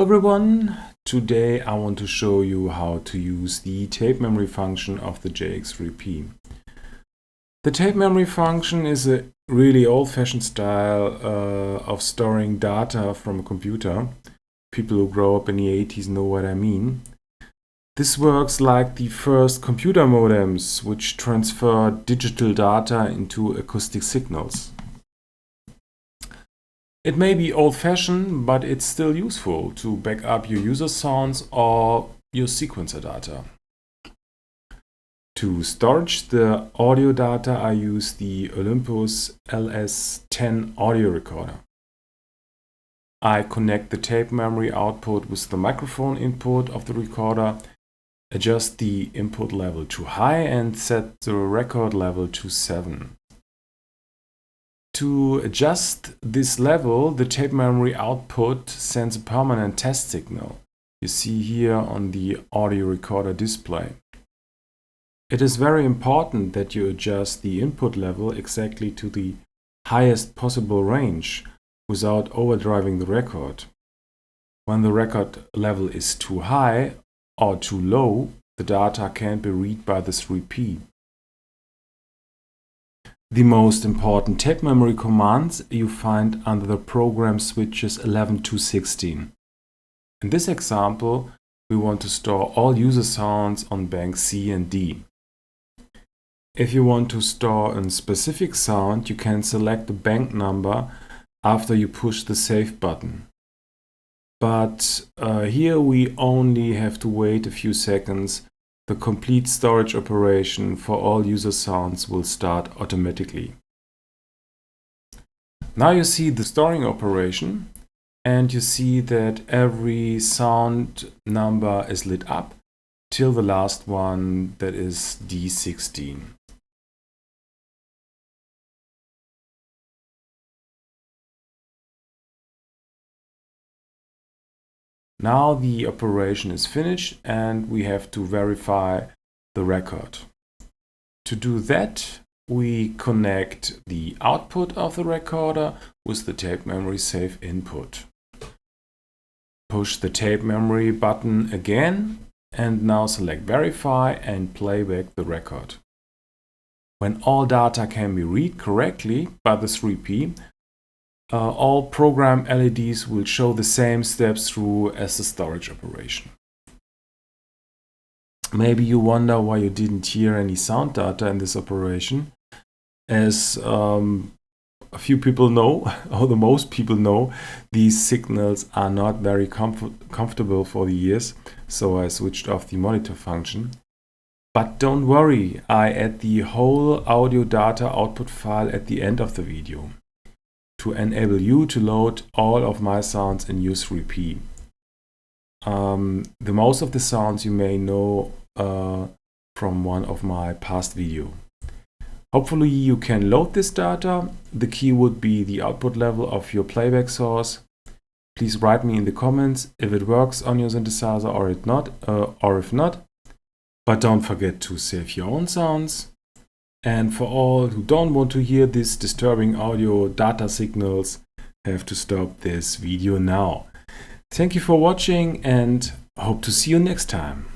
everyone, today I want to show you how to use the tape memory function of the JX3P. The tape memory function is a really old-fashioned style of storing data from a computer. People who grow up in the 80s know what I mean. This works like the first computer modems, which transfer digital data into acoustic signals. It may be old-fashioned, but it's still useful to back up your user sounds or your sequencer data. To storage the audio data, I use the Olympus LS10 audio recorder. I connect the tape memory output with the microphone input of the recorder, adjust the input level to high and set the record level to 7. To adjust this level, the tape memory output sends a permanent test signal. You see here on the audio recorder display. It is very important that you adjust the input level exactly to the highest possible range without overdriving the record. When the record level is too high or too low, the data can't be read by the 3P. The most important tape memory commands you find under the program switches 11 to 16. In this example, we want to store all user sounds on bank C and D. If you want to store a specific sound, you can select the bank number after you push the Save button. But here we only have to wait a few seconds. The complete storage operation for all user sounds will start automatically. Now you see the storing operation, and you see that every sound number is lit up till the last one, that is D16. Now the operation is finished and we have to verify the record. To do that, we connect the output of the recorder with the tape memory save input. Push the tape memory button again and now select verify and play back the record. When all data can be read correctly by the 3P, all program LEDs will show the same steps through as the storage operation. Maybe you wonder why you didn't hear any sound data in this operation. As a few people know, or the most people know, these signals are not very comfortable for the ears, so I switched off the monitor function. But don't worry, I add the whole audio data output file at the end of the video to enable you to load all of my sounds in U3P. The most of the sounds you may know from one of my past videos. Hopefully you can load this data. The key would be the output level of your playback source. Please write me in the comments if it works on your synthesizer or if not. But don't forget to save your own sounds. And for all who don't want to hear these disturbing audio data signals, have to stop this video now. Thank you for watching and hope to see you next time.